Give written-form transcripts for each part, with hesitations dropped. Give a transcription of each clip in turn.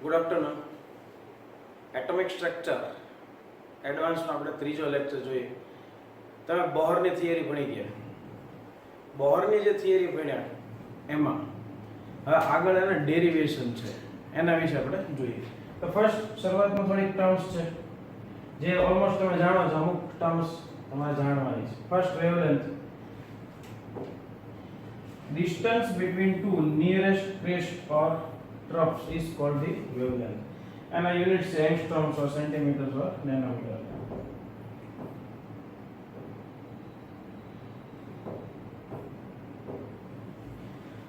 Good afternoon. Atomic structure એડવાન્સમાં આપણે ત્રીજો લેક્ચર જોઈએ. તમે બોહરની થિયરી ભણી ગયા. બોહરની જે થિયરી ભણ્યા એમાં હવે આગળ એના ડેરિવેશન છે, એના વિશે આપણે જોઈએ. તો ફર્સ્ટ શરૂઆતમાં થોડીક ટર્મ્સ છે જે ઓલમોસ્ટ તમે જાણો છો, અમુક ટર્મ્સ તમારે જાણવાની છે. First, wavelength. Distance between two nearest crest or troughs is called the wavelength. And our units are angstroms or centimeters or nanometer.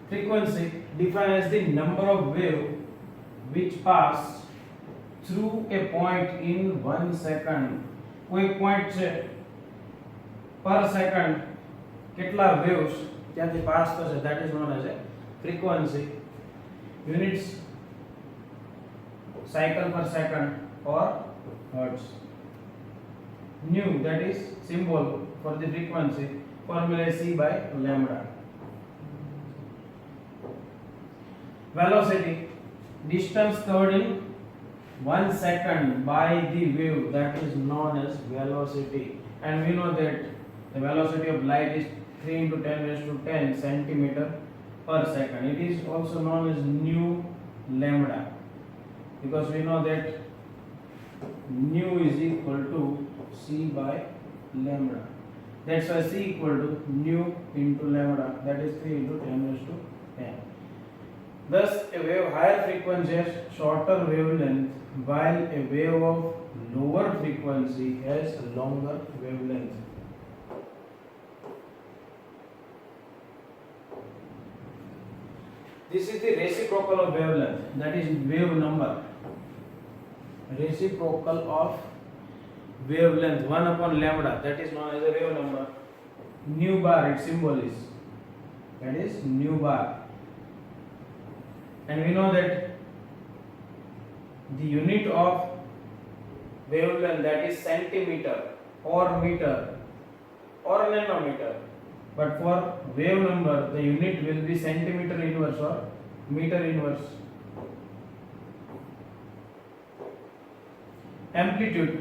Frequency defined as the number of waves which pass through a point in 1 second. कोई point છે per second કેટલા waves ત્યાંથી pass થશે, that is known as a frequency. Units cycle per second or hertz. Nu, that is symbol for the frequency, formula C by lambda. Velocity, distance covered in 1 second by the wave, that is known as velocity. And we know that the velocity of light is 3 into 10 raised to 10 centimeter per second. It is also known as nu lambda, because we know that nu is equal to C by lambda. That's why C equal to nu into lambda, that is 3 into 10 raised to 10. Thus, a wave higher frequency has shorter wavelength, while a wave of lower frequency has longer wavelength. This is the reciprocal of wavelength, that is wave number. Reciprocal of wavelength 1 upon lambda, that is known as a wave number. Nu bar, its symbol is, that is nu bar. And we know that the unit of wavelength, that is centimeter or meter or nanometer. But for wave number, the unit will be centimeter inverse or meter inverse. Amplitude,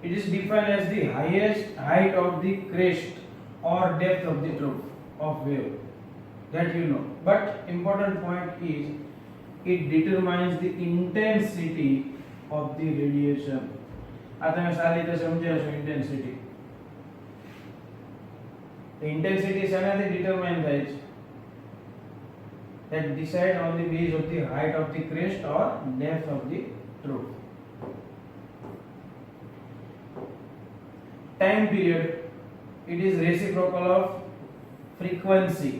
it is defined as the highest height of the crest or depth of the trough of wave, that you know. But important point is, it determines the intensity of the radiation. આ તમે સારી રીતે સમજ્યા છો. intensity, the intensity શાનાથી determine થાય છે? That decide on the base of the height of the crest or depth of the trough. Time period, it is reciprocal of frequency.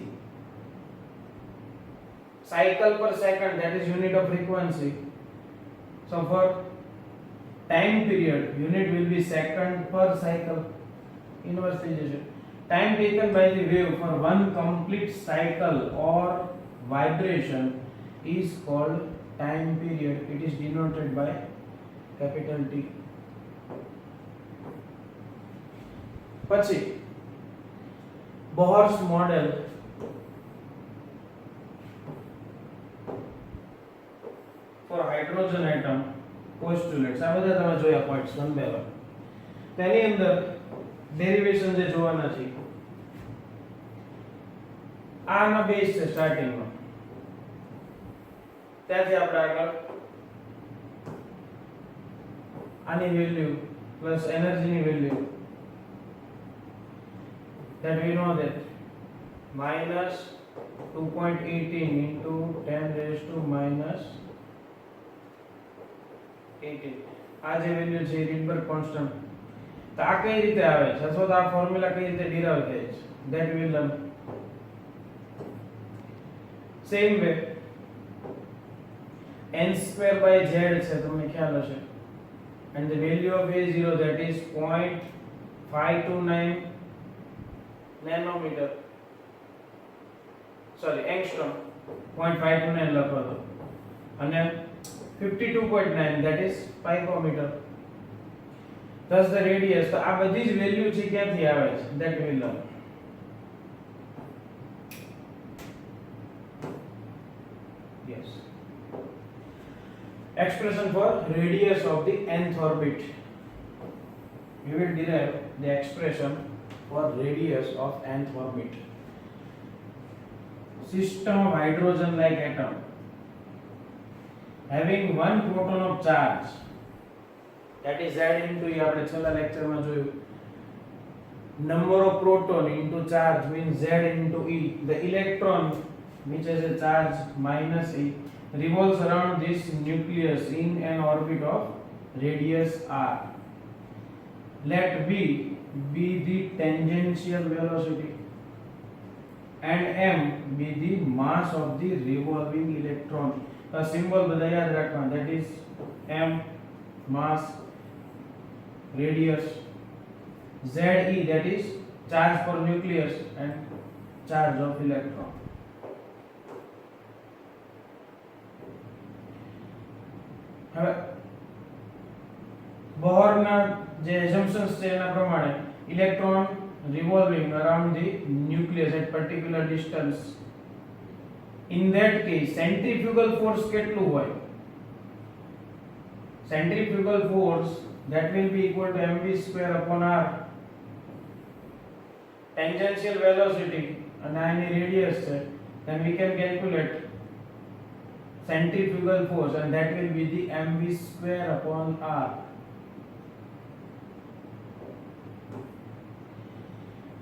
Cycle per second, that is unit of frequency. So for time period, unit will be second per cycle. Inverse થઈ જશે. Time taken by the wave for one complete cycle or vibration is called time period. It is denoted by capital T. પછી Bohr's model for hydrogen atom postulates. આ બધા તમે જોયા points one by one. તેની અંદર derivation જે જોવાના છે, આના બેઝ છે સ્ટાર્ટિંગમાં. ત્યાંથી આપણે આગળ આની વેલ્યુ પ્લસ એનર્જીની value, that we know that minus 2.18 into 10 raised to minus 18. આ જે વેલ્યુ છે રીડબર્ગ કોન્સ્ટન્ટ. તો આ કઈ રીતે આવે છે, અથવા તો આ ફોર્મ્યુલા કઈ રીતે ડિરાઇવ થાય છે, that we learn. Same way n square by z છે, તમને ખ્યાલ હશે. And the value of a0, that is 0.529 nanometer, sorry angstrom, 0.529 લખો તો, અને 52.9, that is picometer. Thus the radius. તો આ બધી જ વેલ્યુ છે ક્યાંથી આવે છે, that we learn. Yes. expression for radius of the nth orbit. We will derive the expression for radius of nth orbit. System of hydrogen like atom having one proton of charge, that is Z into E. આપણે છેલ્લા લેક્ચરમાં જોયું, number of proton into charge means Z into E. The electron which has a charge minus E revolves around this nucleus in an orbit of radius r. Let V be the tangential velocity and m be the mass of the revolving electron. A symbol બધા યાદ રાખવા, that is m mass, radius, Ze that is charge for nucleus and charge of electron. હવે બોહરના જે assumptions છે એના પ્રમાણે electron revolving around the nucleus at particular distance. In that case centrifugal force કેટલું હોય? Centrifugal force that will be equal to mv square upon r. Tangential velocity and any radius છે, then we can calculate centrifugal force and that will be the mv square upon r.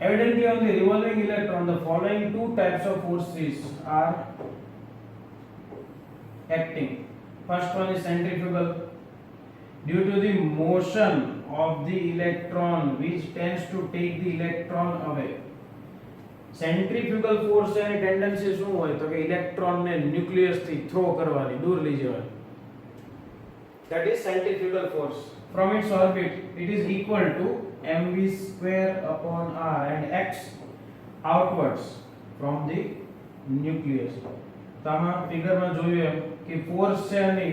Evidently on the revolving electron the following two types of forces are acting. First one is centrifugal, due to the motion of the electron which tends to take the electron away. Centrifugal force any tendency શું હોય તો કે electron ને nucleus થી throw કરવાની, દૂર લઈ જવાની. That is centrifugal force. From its orbit it is equal to mv square upon r and acts outwards from the nucleus. તો આમાં ફિગરમાં જોયું એમ કે ફોર્સ છે એની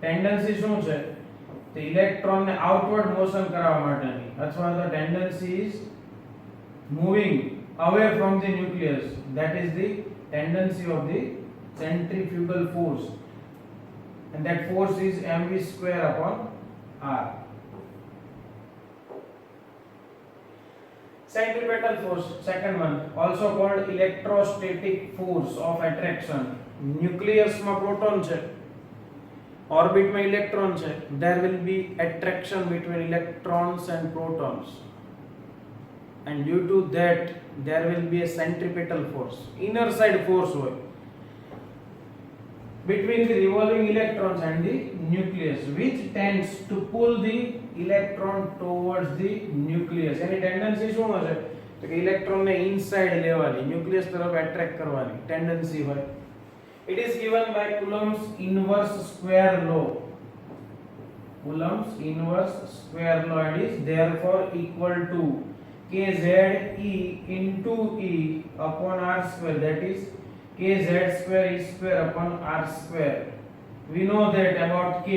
ટેન્ડન્સી શું છે તો ઇલેક્ટ્રોન ને આઉટવર્ડ મોશન કરવા માટેની, અથવા તો tendency is moving away from the nucleus. That is the tendency of the centrifugal force, and that force is mv square upon r. Centripetal force, second one, also called electrostatic force of attraction. Nucleus માં proton છે, orbit માં electron છે, there will be attraction between electrons and protons, and due to that there will be a centripetal force, inner side force હોય between the revolving electrons and the nucleus, which tends to pull the electron towards the nucleus. Any tendency શું હશે તો કે electron ને inside લેવાની, nucleus તરફ attract કરવાની tendency હોય. It is given by Coulomb's inverse square law. Coulomb's inverse square law and is therefore equal to kz e into e upon r square, that is kz square e square upon r square. We know that about k,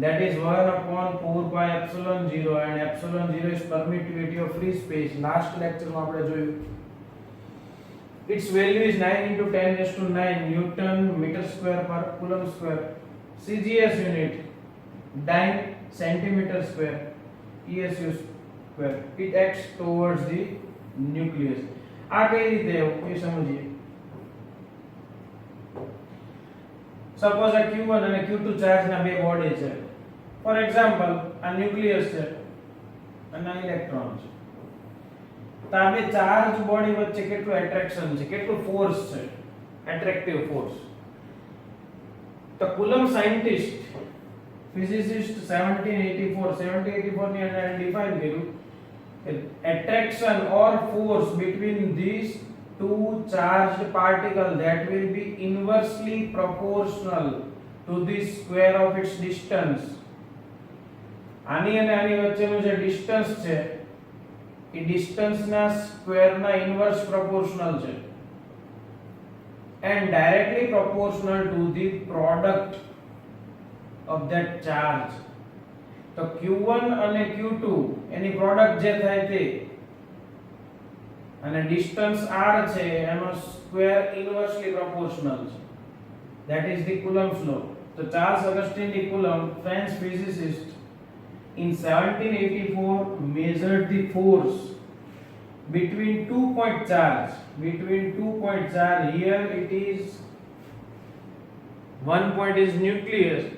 that is 1 upon 4 pi epsilon 0, and epsilon 0 is permittivity of free space. Last lecture માં આપણે જોયું. Its value is 9 into 10 raised to 9 Newton meter square per coulomb square. CGS unit dyne centimeter square, ESU square. It acts towards the nucleus. આ કઈ રીતે એ સમજીએ. Suppose આ Q1 અને Q2 charge ના બે બોડી છે. ફોર એક્ઝામ્પલ આ ન્યુક્લિયસ છે અને આ ઇલેક્ટ્રોન છે. તો આ બે ચાર્જ બોડી વચ્ચે કેટલું એટ્રેક્શન છે, કેટલું ફોર્સ છે, એટ્રેક્ટિવ ફોર્સ. તો કુલમ સાયન્ટિસ્ટ ફિઝિસિસ્ટ 1784 ની અંદર ડિફાઇન કર્યું કે attraction or force between these two charged particles that will be inversely proportional to the square of its distance. આની અને આની વચ્ચેનું જે ડિસ્ટન્સ છે એ ડિસ્ટન્સ ના સ્ક્વેર ના ઇન્વર્સ પ્રોપોર્શનલ છે, and directly proportional to the product of that charge. તો Q1 અને Q2 એની પ્રોડક્ટ જે થાય તે અને ડિસ્ટન્સ r છે એનો સ્ક્વેર ઇન્વર્સલી પ્રોપોર્શનલ છે. that is the Coulomb's law. So Charles Augustin de Coulomb, French physicist, in 1784 measured the force between two point charge. Between two point charge, here it is one point is nucleus,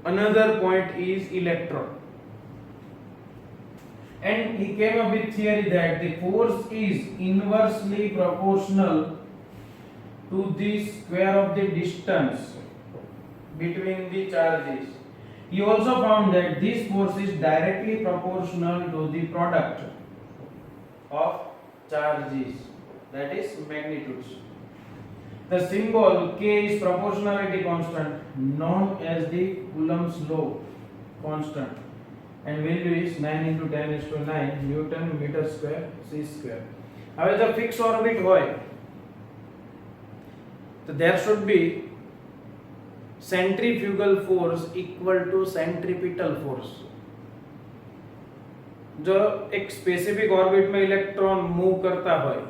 another point is electron. And he came up with theory that the force is inversely proportional to the square of the distance between the charges. He also found that this force is directly proportional to the product of charges, that is magnitudes. The symbol K is proportionality constant, known as the Coulomb's law constant, and value is 9 into 10 is to 9 Newton meter square c square. હવે જો fix orbit હોય તો there should be centrifugal force equal to centripetal force. જો એક specific orbit માં electron move કરતા હોય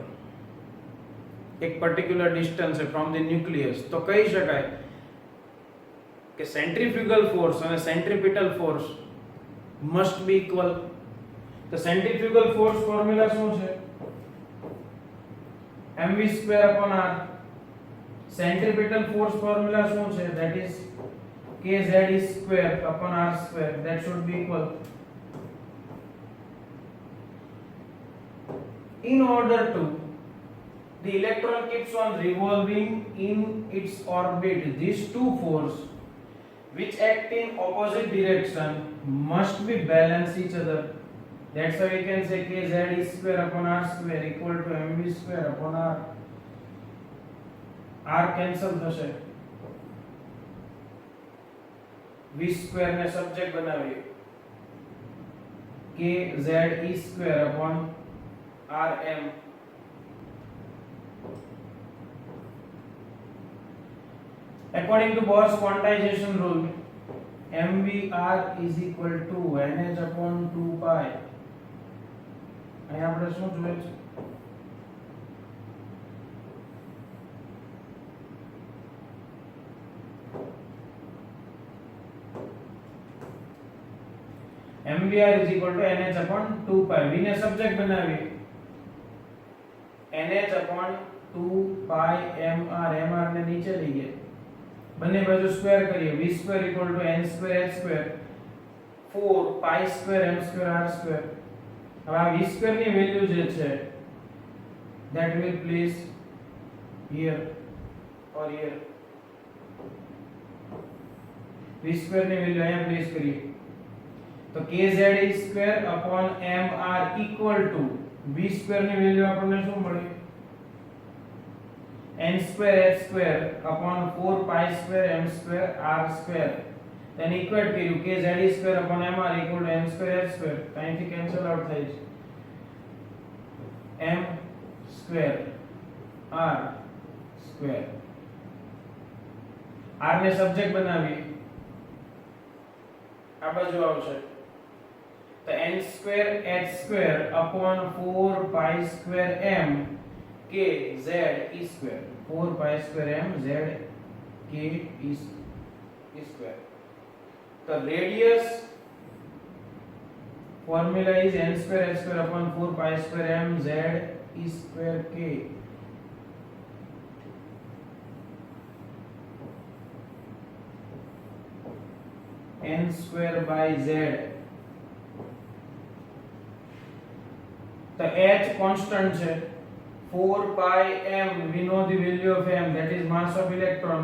એક particular distance from the nucleus, તો કહી શકાય કે સેન્ટ્રીફ્યુગલ ફોર્સ અને સેન્ટ્રીપિટલ force must be equal. The centrifugal force formula શું છે? mv square upon r. Centripetal force formula શું છે? That is kz is square upon r square. That should be equal. In order to the electron keeps on revolving in its orbit, these two forces which act in opposite direction must be balance each other. That's why we can say kz is square upon r square equal to mv square upon r. R cancel થશે, v square ને subject બનાવીએ, kz e square upon rm. According to Bohr's quantization rule, mvr is equal to nh upon 2 pi. અહીં આપણે શું જોઈએ છે? mvr is equal to nh upon 2 pi. v ને subject બનાવીએ, nh upon 2 pi mr. mr ને નીચે લઈએ, બંને બાજુ સ્ક્વેર કરીએ, v square equal to n square h square 4 pi square m square r square. હવે આ v સ્ક્વેર ની વેલ્યુ જે છે that will place here or here. v square ની વેલ્યુ અહીંયા પ્લેસ કરીએ તો kz is square upon mr equal to v square ની વેલ્યુ આપણને શું મળી? n square h square upon 4 pi square m square r square. Then equate કર્યું kz is square upon mr equal to m square h square. અહીંથી cancel out થાય છે, m square r square. r ને subject બનાવીએ, આ બાજુ આવશે તો n square h square upon 4 pi square m k z e square. 4 pi square m z k e square. The radius formula is n square h square upon 4 pi square m z e square k. n square by z. The h constant છે 4 pi m. We know the value of m, that is mass of electron.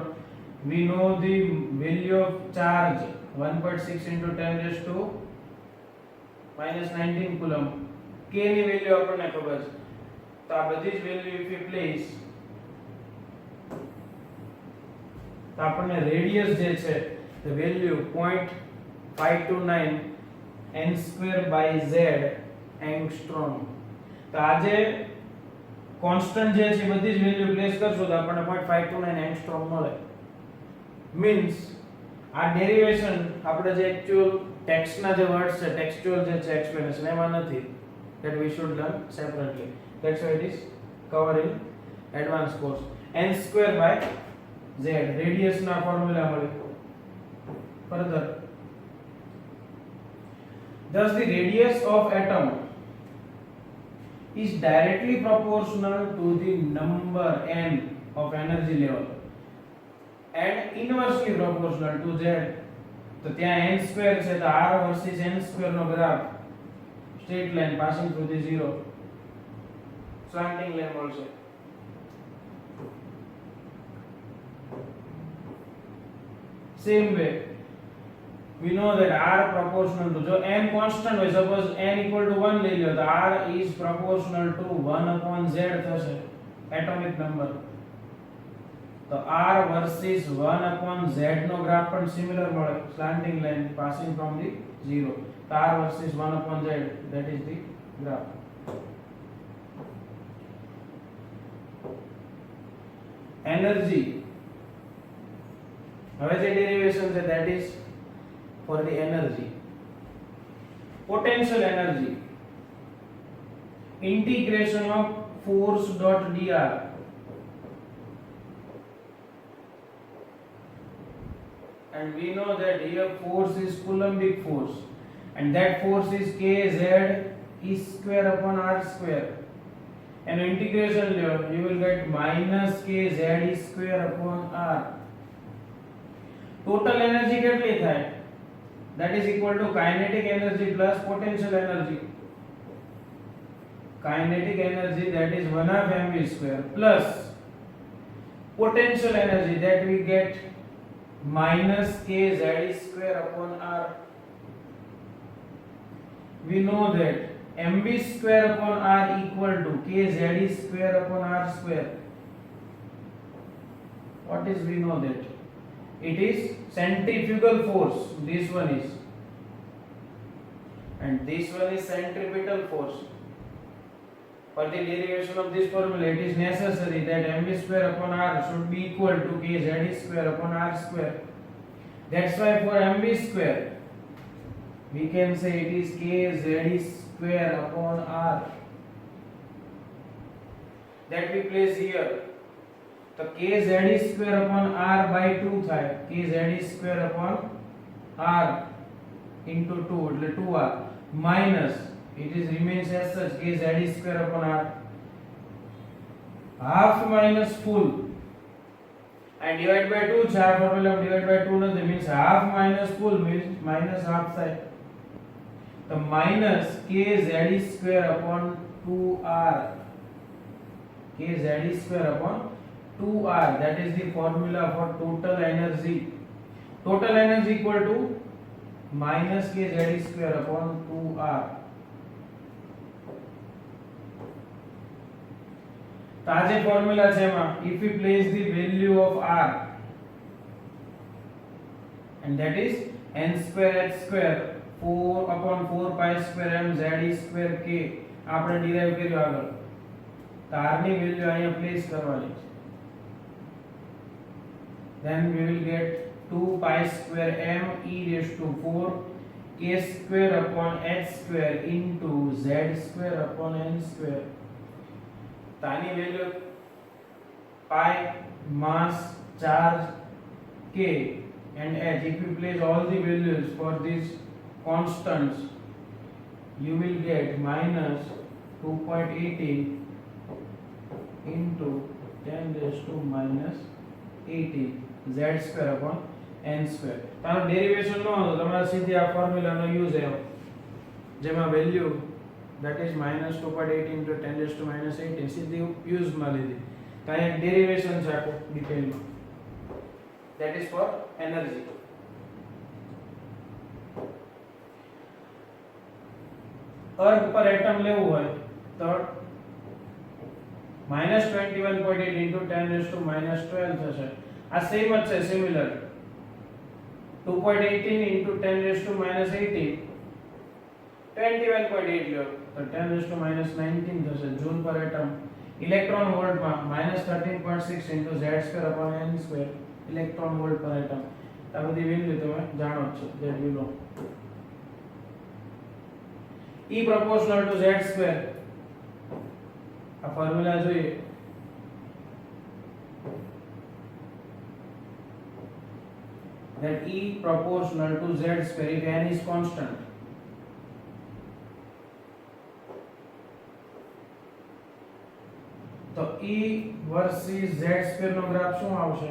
We know the value of charge 1.6 into 10 raised to minus 19 coulomb. K ની value આપણને ખબર છે, તો આ બધી જ value if we place તો આપણને રેડિયસ જે છે the value 0.529 n square by z angstrom. તો આ જે કોન્સ્ટન્ટ જે છે બધી જ વેલ્યુ પ્લેસ કરશો તો આપણને 0.529 એંગસ્ટ્રોમ મળે. મીન્સ આ ડેરિવેશન આપણે જે એક્ચ્યુઅલ ટેક્સ્ટના જે વર્ડ્સ છે, ટેક્સ્ચ્યુઅલ જે છે એક્સપ્લેનેશન એમાં નથી, that we should learn separately. That's why it is covered in advanced course. n square by z radius ના ફોર્મ્યુલા મળે further thus the radius of atom is directly proportional to the number n of energy level and inversely proportional to z तो ત્યાં n square છે તો r versus n square નો graph straight line passing through the zero slanting line also same way we know that r proportional to जो n constant હોય suppose n equal to 1 લઈ લ્યો તો r is proportional to 1 upon z થશે atomic number तो r versus 1 upon z નો graph પણ similar મળે slanting line passing from the zero तो r versus 1 upon z that is the graph energy હવે જે derivation છે that is for the energy potential energy integration of force dot dr and we know that here force is coulombic force and that force is kz e square upon r square and integration you will get minus kz e square upon r total energy કેટલી થાય that is equal to kinetic energy plus potential energy kinetic energy that is 1 half mv square plus potential energy that we get minus kz square upon r we know that mv square upon r equal to kz square upon r square what is we know that it is centrifugal force this one is and this one is centripetal force for the derivation of this formula it is necessary that mv square upon r should be equal to kz square upon r square that's why for mv square we can say it is kz square upon r that we place here तो kz square upon r by 2 થાય kz square upon r into 2 એટલે 2r minus it is remains as such kz square upon r half minus full and divide by 2 છે આ formula divide by 2 નથી means half minus full means minus half થાય તો minus kz square upon 2r kz square upon 2r that is the formula for total energy equal to minus kz square upon 2r तो आज formula છે એમાં if we place the value of r and that is n square h square 4 upon 4 pi square m z square k આપણે derive કર્યો આગળ તો r ની value અહીંયા પ્લેસ કરવાની છે then we will get 2 pi square m e raised to 4 k square upon h square into z square upon n square तानी value pi mass charge k and h if you place all the values for these constants you will get minus 2.18 into 10 raised to minus 18 z square upon n square taro derivation no तो તમારે સીધી આ formula નો use है જેમાં value that is minus 2.8 into 10 raised to minus 18 Sidhi use માં લીધી તો આ એક ડેરિવેશન છે આખો ડિટેલ માં that is for energy अर्थ पर एटम लेવું હોય તો -21.8 into 10 raised to minus 12 થશે આ સેમ જ છે similar 2.18 into 10 raised to minus 18 21.8 લ્યો तो 10 raised to minus 19 થશે જૂલ પર એટમ ઇલેક્ટ્રોન વોલ્ટ માં -13.6 into z square upon n square electron volt પર એટમ આ બધી વેલ્યુ તમે જાણો જ છો that you know E proportional to z square આ ફોર્મ્યુલા જોઈએ that E proportional to Z square if n is constant. तो E versus Z square નો ગ્રાફ શું આવશે?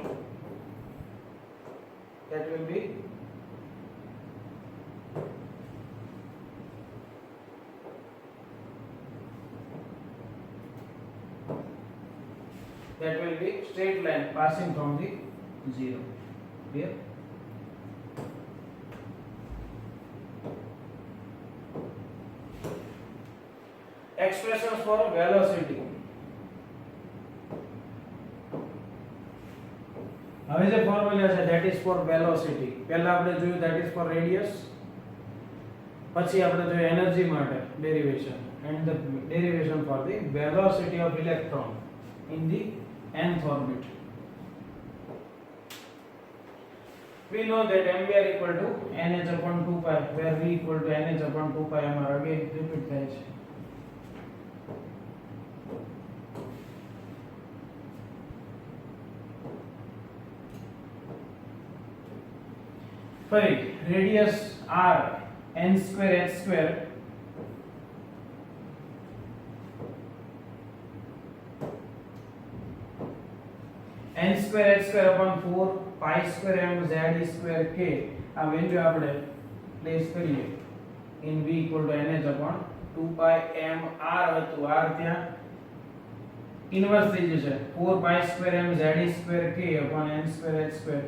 That will be straight line passing from the zero. Clear? Expressions for velocity. હવે જે formula છે that is for velocity. પહેલા આપણે જોયું that is for radius. પછી આપણે જોયું એનર્જી માટે derivation and the derivation for the velocity of electron in the nth orbit. We know that mvr equal to nh upon 2 pi where v equal to nh upon 2 pi અમાર again repeat થાય છે. ફરી radius r n square h square n square h square upon 4 pi square m z square k આ value આપણે place કરીએ in v equal to nh upon 2 pi m r હતું r ત્યાં inverse થઈ જશે 4 pi square m z square k upon n square h square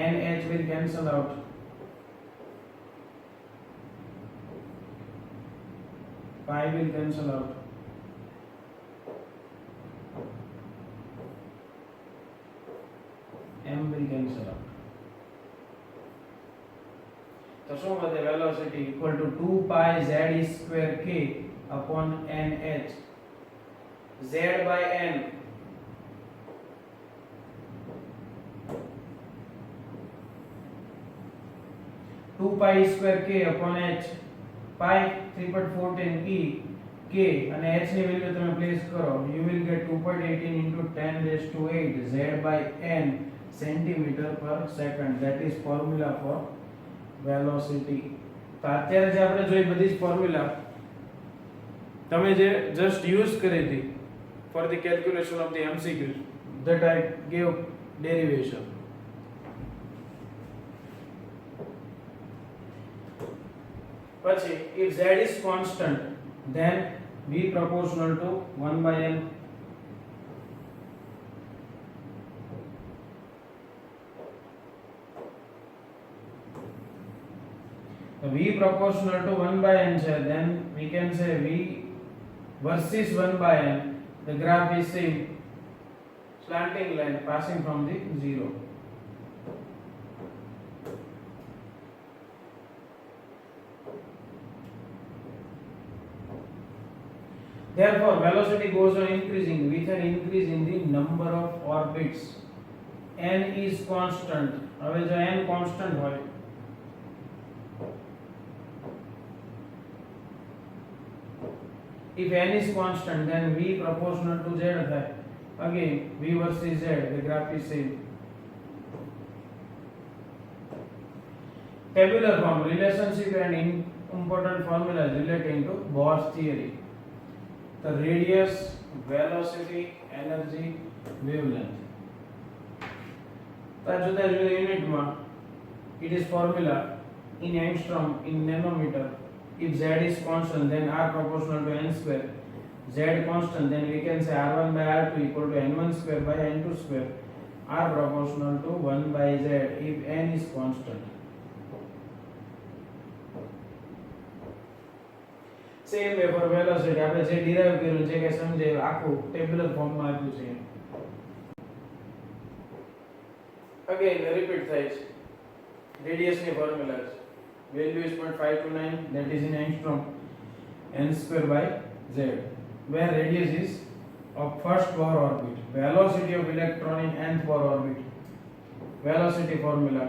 n h will cancel out. Pi will cancel out. M will cancel out. So શું વધે velocity equal to 2 pi z square k upon n h. Z by n 2 pi square k upon h pi 3.14 e k અને h ની value તમે place કરો you will get 2.18 into 10 raised to 8 z by n centimeter per second. That is formula for velocity. તો અત્યારે જે આપણે જોઈ બધી જ ફોર્મ્યુલા તમે જે જસ્ટ યુઝ કરી હતી for the calculation of the MCQs that I gave derivation. પછી if z is constant then v proportional to 1 by n. v proportional to 1 by n છે then we can say v versus 1 by n. The graph is same slanting line passing from the zero. Therefore, velocity goes on increasing with an increase in the number of orbits. N is constant. હવે જો n constant હોય if n is constant then v proportional to z થાય. Again v versus z, the graph is same. Tabular form relationship and important formulas relating to Bohr's theory. The radius, velocity, energy, wavelength. जुदा जुदा unit में it is formula in angstrom in nanometer. If z is constant then r proportional to n square. Z constant then we can say r1 by r2 equal to n1 square by n2 square. R proportional to 1 by z if n is constant. Same way for velocity આપણે જે derive કર્યું છે કે સમજે આખું tabular ફોર્મમાં આપ્યું છે. Again repeat થાય છે. Radius ની formula છે. Value is 0.529 that is in angstrom n square by z where radius is of first Bohr orbit. Velocity of electron in nth Bohr orbit. Velocity formula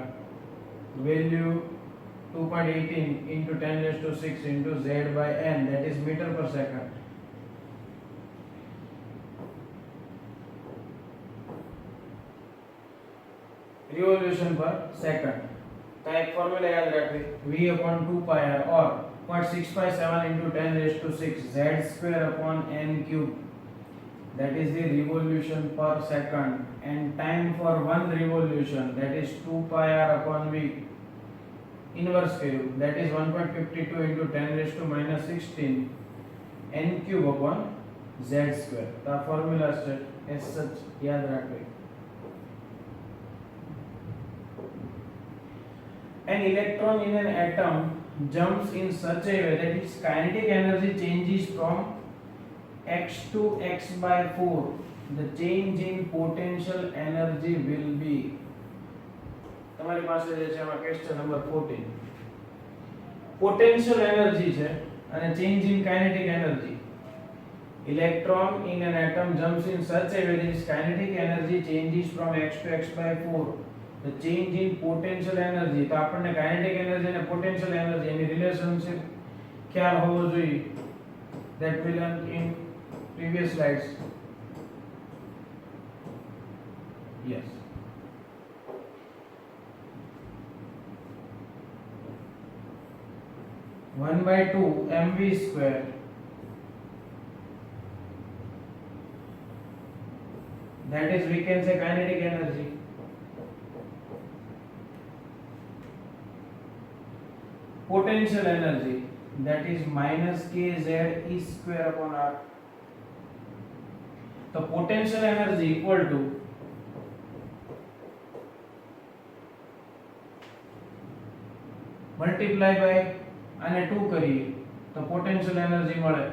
value 2.18 into 10 raised to 6 into z by n that is meter per second. Revolution per second. तो एक formula याद रखिए v upon 2 pi r or 0.657 into 10 raised to 6 z square upon n cube, that is the revolution per second, and time for one revolution, that is 2 pi r upon v inverse cube, that is 1.52 into 10 raised to minus 16 n cube upon z square। तो formula से as such याद रखिए। An electron in an atom jumps in such a way that its kinetic energy changes from x to x by 4. The change in potential energy will be, તમારી પાસે જે છે આમાં question number 14 potential energy છે અને change in kinetic energy. electron in an atom jumps in such a way that its kinetic energy changes from x to x by 4. The change in potential energy, તો આપણને kinetic energy અને potential energy એની relationship ખ્યાલ હોવો જોઈએ, that we learned in previous slides. Yes. One by 2 mv square, that is we can say kinetic energy, potential energy, that is minus kz e square upon r. तो potential energy equal to multiply by અને 2 કરીએ તો potential energy મળે।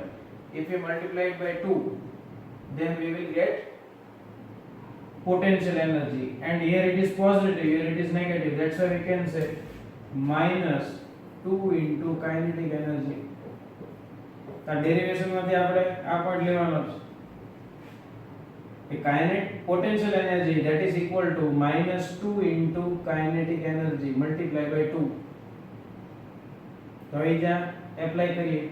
if we multiply it by 2 then we will get potential energy, and here it is positive, here it is negative, that's why we can say minus 2 into kinetic energy। તો derivation માંથી આપણે આ part લેવાનો છે, kinetic potential energy, that is equal to minus 2 into kinetic energy multiplied by 2। तो અહીં જ્યાં apply કરીએ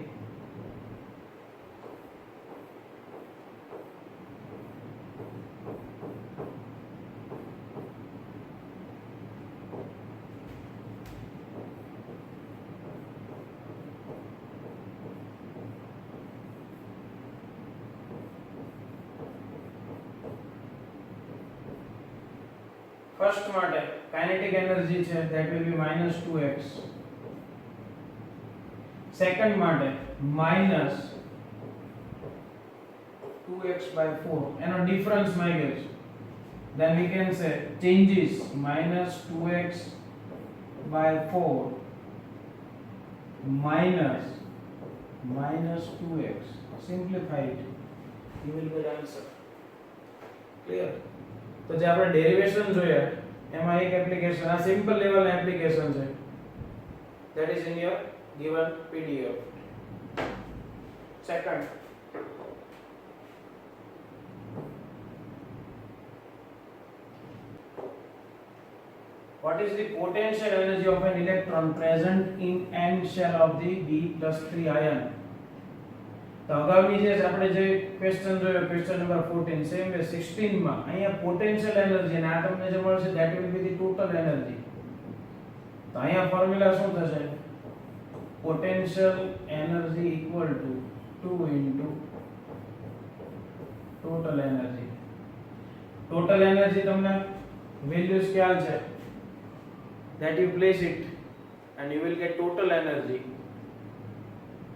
ફર્સ્ટ માટે કાઇનેટિક એનર્જી છે that will be minus 2x, second માટે minus 2x by 4 એનો ડિફરન્સ માંગ્યો છે, then we can say changes minus 2x by 4 minus 2x, simplify it, you will get answer. Clear? તો જે આપણે ડેરિવેશન જોયા એમાં એક એપ્લિકેશન, આ સિમ્પલ લેવલ એપ્લિકેશન છે, that is in your given PDF. Second, what is the potential energy of an electron present in n shell of the B+3 ion? તો અગાઉની જે આપણે જે ક્વેશ્ચન જોયો ક્વેશ્ચન નંબર 14 સેમ વે 16 માં અહીંયા potential energy અને આ તમને જે મળશે that will be the total energy। તો અહીંયા ફોર્મ્યુલા શું થશે, potential energy equal to 2 into total energy। total energy તમને values ખ્યાલ છે, that you place it and you will get total energy,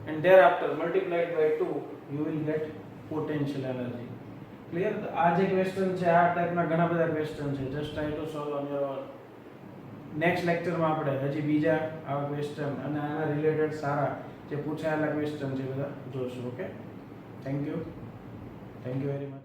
and thereafter multiplied by 2 you will get potential energy। clear? આ જે question છે આ ટાઈપના ઘણા બધા ક્વેશ્ચન છે, just try to solve on your own। Next લેક્ચરમાં આપણે હજી બીજા આવા ક્વેશ્ચન અને આના રિલેટેડ સારા જે પૂછાયેલા ક્વેશ્ચન છે બધા જોશું। Okay, thank you very much.